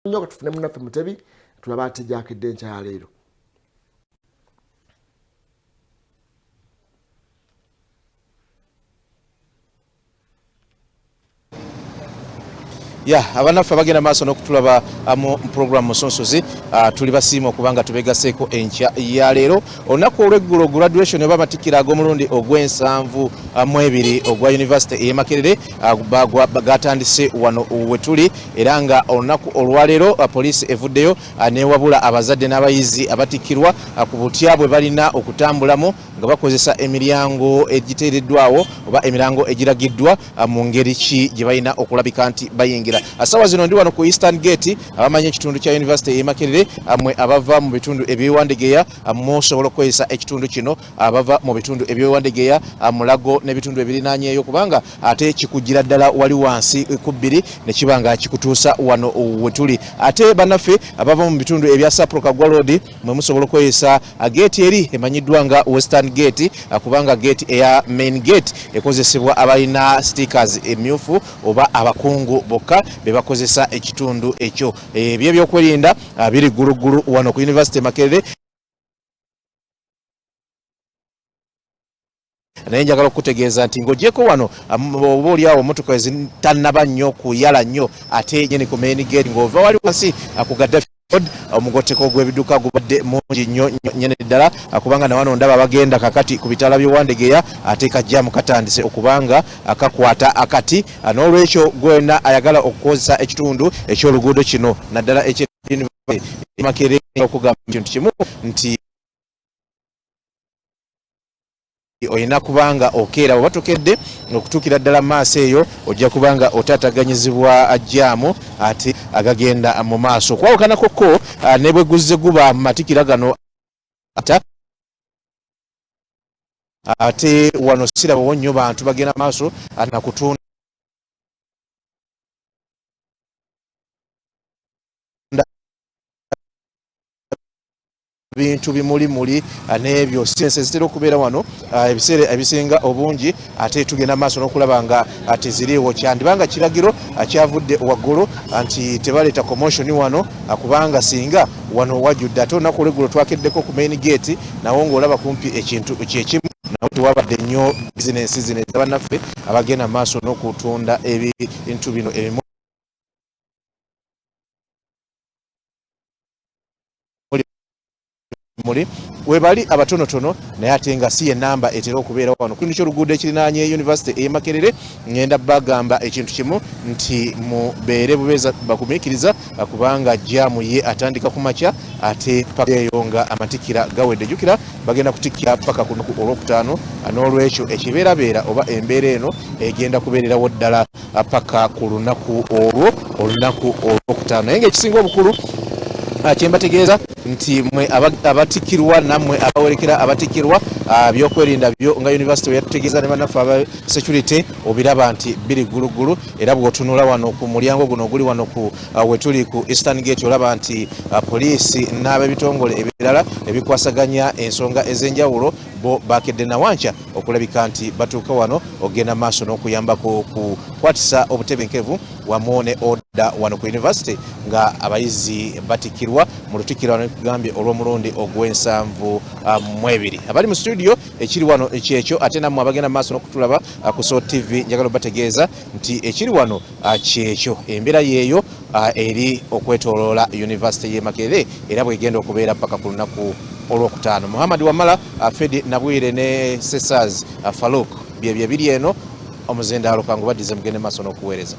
nnyo katufune munnaffe Mutebi tulaba ate gyakedde enkya leero. Abanaffe bagenda maaso n'okutulaba mu program Omusunsuzi tuli basiima okubanga tubegaseeko enkya ya leero olunaku olw'eggulo graduation oba amatikkira ag'omulundi ogw'ensanvu mu ebiri ogwa University e Makerere gatandise wano wetuli era nga olunaku olwaleero poliisi evuddeyo newabula abazadde n'abayizi abatikkirwa ku butya bwe balina okutambulamu nga bakozesa emiryango egiteereddwawo oba emirango egiragiddwa mu ngeri ki gye balina okulabika nti bayingira. Asawa zino ndi wano ku Eastern Gate abamanyi ekitundu kya University e Makerere amwe abava mu bitundu ebyewandegeya musobola okukozesa ekitundu kino abava mu bitundu ebyewandegeya Mulago n'ebitundu ebirinaanyeeyo kubanga ate kikugira ddala wali wansi ku bbiri ne kibanga kikutuusa wano wetuli. Ate bannaffe abava mu bitundu ebya Sapro Kagwa Road mwe musobola okukozesa gate eri emanyiddwa nga Western Gate kubanga gate eya main gate ekozesebwa abalina stickers emyufu oba abakungu bokka bebakozesa ekitundu ekyo. Ebyokwerinda biri gulugulu wano ku University Makerere. Naye njagala okutegeeza nti ng'ogyeko wano oba oliawo motoka ezitannaba nnyo kuyala nnyo ate nyeni ku main gate ng'ova wali wansi ku Gaddafi Road omugoteko gw'ebiduka gubadde mungi nnyo nyene ddala kubanga na wano ndaba bagenda kakati ku bitala by'owandegeya ate kajja mu katandise okubanga akakwata akati n'olwekyo gwena ayagala okukozesa ekitundu eky'oluguudo kino naddala Makerere okugamba ekintu kimu nti oyina kubanga okeera oba tokedde okutuukira ddala maaso eyo ojja kubanga otaataganyizibwa ajjaamu ate agagenda mu maaso kwawukanako ko ne bwe guzze guba matikira gano ate wano sirabawo nnyo bantu bagenda maaso nakutunda bintu bimulimuli n'ebyo sense zitera okubeera wano ebiseera ebisinga obungi ate tugenda maaso n'okulaba nga teziriiwo kyandibanga kiragiro kyavudde waggulu nti tebaleeta commotion wano kubanga singa wano wajjudde ate olunaku olw'eggulo twakeddeko ku main gate nawo ng'olaba kumpi ekintu kyekimu nawo tewabadde nnyo bizinensi zino ez'abannaffe abagenda maaso n'okutunda ebintu bino ebimu webali abatonotono naye ate nga si enamba etera okubeera wano ku ky'oluguudo ekirinaanye University e Makerere ngenda bagamba ekintu kimu nti mubeere bubeeza bakumiikiriza kubanga jjaamu ye atandika ku makya ate paka eyo nga amatikkira gawedde. Jjukira bagenda kutikkira paka ku lunaku olwokutaano n'olwekyo ekibeerabeera oba embeera eno egenda kubeererawo ddala paka ku lunaku olwo olunaku olwokutaano. Naye ng'ekisinga obukulu kyembategeeza nti mwe abatikkirwa nammwe abawerekera abatikkirwa byokwerinda byo nga University yatutegeeza ne bannaffe aba security obiraba nti biri gulugulu era bw'otunula wano ku mulyango guno oguli wano ku wetuli ku Eastern Gate olaba nti poliisi n'ab'ebitongole ebirala ebikwasaganya ensonga ez'enjawulo bo bakedde na wanca okulabika nti batuuka wano ogenda maaso n'okuyambako kukwatisa obutebenkevu wamu ne oda wano ku University nga abayizi batikkirwa mu lutikkiro wano ekugambye olw'omulundi ogw'ensanvu mu ebiri. Abali mu studio ekiri wano kyekyo ate nammwe abagenda maaso n'okutulaba ku Soul TV njagala bategeeza nti ekiri wano kyekyo embeera yeeyo eri okwetooloola University y'e Makerere era bw'egenda okubeera paka ku lunaku olwokutaano. Muhammad Wamala Fedi Nabwire ne Sesaz Farouk byebyo biri eno omuzindaalo kangu baddize mugende maaso n'okuweereza.